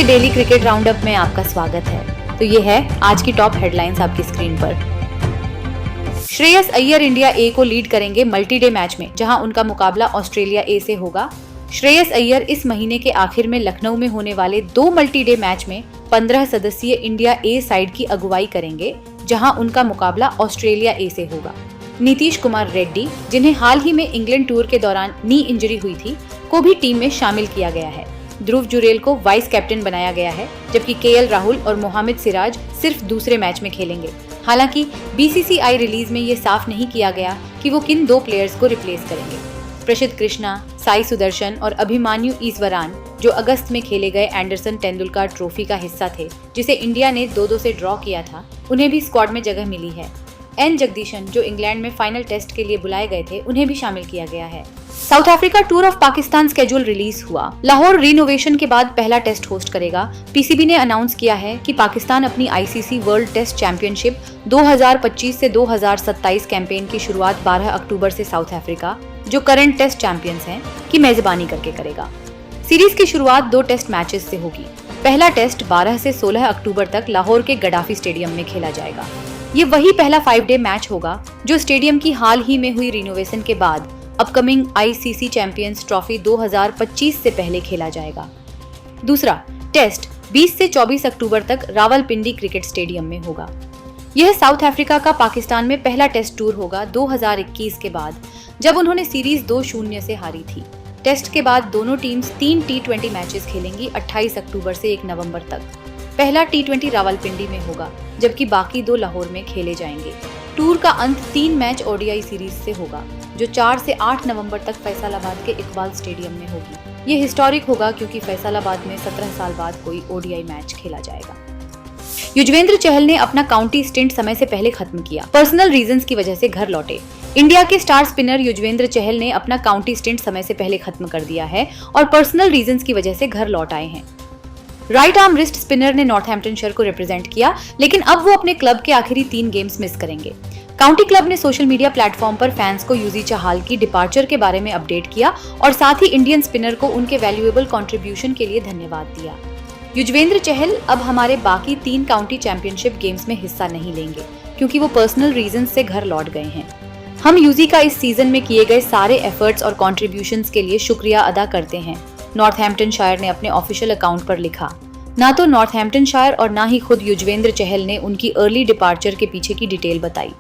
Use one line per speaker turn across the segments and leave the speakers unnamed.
Daily cricket roundup में आपका स्वागत है। तो ये है आज की टॉप हेडलाइंस आपकी स्क्रीन पर। श्रेयस अय्यर इंडिया ए को लीड करेंगे मल्टीडे मैच में, जहां उनका मुकाबला ऑस्ट्रेलिया ए से होगा। श्रेयस अय्यर इस महीने के आखिर में लखनऊ में होने वाले 2 मल्टीडे मैच में 15 सदस्यीय इंडिया ए साइड की अगुवाई करेंगे, जहां उनका मुकाबला ऑस्ट्रेलिया ए से होगा। नीतीश कुमार रेड्डी, जिन्हें हाल ही में इंग्लैंड टूर के दौरान नी इंजरी हुई थी, को भी टीम में शामिल किया गया है। ध्रुव जुरेल को वाइस कैप्टन बनाया गया है, जबकि केएल राहुल और मोहम्मद सिराज सिर्फ दूसरे मैच में खेलेंगे। हालांकि बीसीसीआई रिलीज में ये साफ नहीं किया गया कि वो किन 2 प्लेयर्स को रिप्लेस करेंगे। प्रसिद्ध कृष्णा, साई सुदर्शन और अभिमान्यु ईश्वरान, जो अगस्त में खेले गए एंडरसन तेंदुलकर ट्रॉफी का हिस्सा थे, जिसे इंडिया ने 2-2 से ड्रॉ किया था, उन्हें भी स्क्वाड में जगह मिली है। एन जगदीशन, जो इंग्लैंड में फाइनल टेस्ट के लिए बुलाए गए थे, उन्हें भी शामिल किया गया है। South Africa tour of Pakistan schedule release हुआ। लाहौर रिनोवेशन के बाद पहला टेस्ट होस्ट करेगा। पीसीबी ने अनाउंस किया है कि पाकिस्तान अपनी आईसीसी वर्ल्ड टेस्ट चैंपियनशिप 2025 से 2027 कैंपेन की शुरुआत 12 अक्टूबर से साउथ अफ्रीका, जो करंट टेस्ट चैंपियंस हैं, की मेजबानी करके करेगा। सीरीज की शुरुआत 2 टेस्ट मैचेस से होगी। पहला टेस्ट 12 से 16 अक्टूबर तक लाहौर के गडाफी स्टेडियम में खेला जाएगा। ये वही पहला 5 डे मैच होगा जो स्टेडियम की हाल ही में हुई रिनोवेशन के बाद अपकमिंग आईसीसी चैंपियंस ट्रॉफी 2025 से पहले खेला जाएगा। दूसरा टेस्ट 20 से 24 अक्टूबर तक रावलपिंडी क्रिकेट स्टेडियम में होगा। यह साउथ अफ्रीका का पाकिस्तान में पहला टेस्ट टूर होगा 2021 के बाद, जब उन्होंने सीरीज 2-0 से हारी थी। टेस्ट के बाद दोनों टीम्स 3 T20 मैचेस खेलेंगी 28 अक्टूबर से 1 नवंबर तक। पहला T20 रावलपिंडी में होगा, जबकि बाकी 2 लाहौर में खेले जाएंगे। टूर का अंत 3 मैच ओडीआई सीरीज से होगा, जो 4 से 8 नवंबर तक फैसलाबाद के इकबाल स्टेडियम में होगी। ये हिस्टोरिक होगा क्योंकि फैसलाबाद में 17 साल बाद कोई ओडीआई मैच खेला जाएगा। युजवेंद्र चहल ने अपना काउंटी स्टिंट समय से पहले खत्म किया। पर्सनल रीजंस की वजह से घर लौटे। इंडिया के स्टार स्पिनर युजवेंद्र चहल ने अपना काउंटी स्टिंट समय से पहले खत्म कर दिया है और पर्सनल रीजंस की वजह से घर लौट आए हैं। राइट आर्म रिस्ट स्पिनर ने नॉर्थहैम्पटनशायर को रिप्रेजेंट किया, लेकिन अब वो अपने क्लब के आखिरी 3 गेम्स मिस करेंगे। काउंटी क्लब ने सोशल मीडिया प्लेटफॉर्म पर फैंस को यूजी चहाल की डिपार्चर के बारे में अपडेट किया और साथ ही इंडियन स्पिनर को उनके वैल्यूएबल कंट्रीब्यूशन के लिए धन्यवाद दिया। युजवेंद्र चहल अब हमारे बाकी 3 काउंटी चैंपियनशिप गेम्स में हिस्सा नहीं लेंगे, क्योंकि वो पर्सनल रीजन से घर लौट गए हैं। हम यूजी का इस सीजन में किए गए सारे एफर्ट्स और कॉन्ट्रीब्यूशंस के लिए शुक्रिया अदा करते हैं, नॉर्थहैम्पटनशायर ने अपने ऑफिशियल अकाउंट पर लिखा। ना तो नॉर्थहैम्पटनशायर और ना ही खुद युजवेंद्र चहल ने उनकी अर्ली डिपार्चर के पीछे की डिटेल बताई।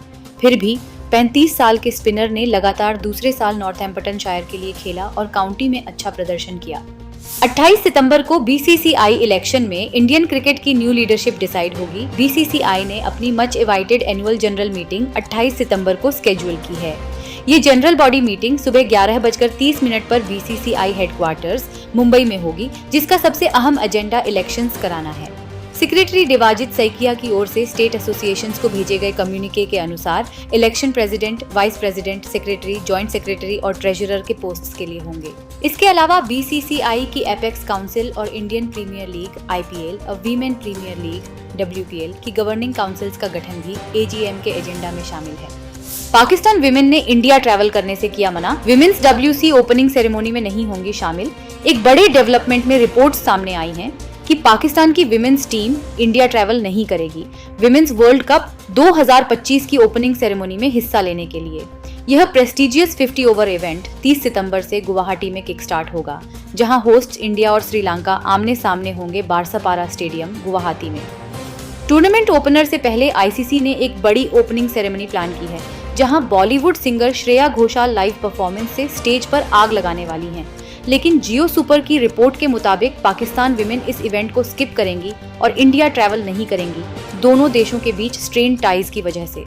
फिर भी 35 साल के स्पिनर ने लगातार दूसरे साल नॉर्थहैम्पटनशायर के लिए खेला और काउंटी में अच्छा प्रदर्शन किया। 28 सितंबर को बीसीसीआई इलेक्शन में इंडियन क्रिकेट की न्यू लीडरशिप डिसाइड होगी। बीसीसीआई ने अपनी मच एवाइटेड एनुअल जनरल मीटिंग 28 सितंबर को स्केड्यूल की है। ये जनरल बॉडी मीटिंग सुबह 11:30 पर बीसीसीआई हेडक्वार्टर्स मुंबई में होगी, जिसका सबसे अहम एजेंडा इलेक्शंस कराना है। सेक्रेटरी देवाजित सैकिया की ओर से स्टेट एसोसिएशंस को भेजे गए कम्युनिके के अनुसार election president, vice president, secretary, joint secretary और ट्रेजरर के पोस्ट्स के लिए होंगे। इसके अलावा बीसीसीआई की एपेक्स काउंसिल और इंडियन प्रीमियर लीग आईपीएल और वीमेन प्रीमियर लीग डब्ल्यूपीएल की गवर्निंग काउंसिल्स का गठन भी एजीएम के एजेंडा में शामिल है। पाकिस्तान विमेन ने इंडिया ट्रैवल करने से किया मना। विमेन्स डब्ल्यूसी ओपनिंग सेरेमनी में नहीं होंगी शामिल। एक बड़े डेवलपमेंट में रिपोर्ट्स सामने आई हैं कि पाकिस्तान की विमेन्स टीम इंडिया ट्रैवल नहीं करेगी विमेन्स वर्ल्ड कप 2025 की ओपनिंग सेरेमनी में हिस्सा लेने के लिए। यह प्रेस्टिजियस 50 ओवर इवेंट 30 सितंबर से गुवाहाटी में किक स्टार्ट होगा, जहां होस्ट इंडिया और श्रीलंका आमने सामने होंगे बारसापारा स्टेडियम गुवाहाटी में। टूर्नामेंट ओपनर से पहले आईसीसी ने एक बड़ी ओपनिंग सेरेमनी प्लान की है, जहां Bollywood singer Shreya Ghoshal live performance से स्टेज पर आग लगाने वाली हैं। लेकिन जियो सुपर की रिपोर्ट के मुताबिक पाकिस्तान विमेन इस इवेंट को स्किप करेंगी और इंडिया ट्रैवल नहीं करेंगी, दोनों देशों के बीच स्ट्रेन टाइज की वजह से।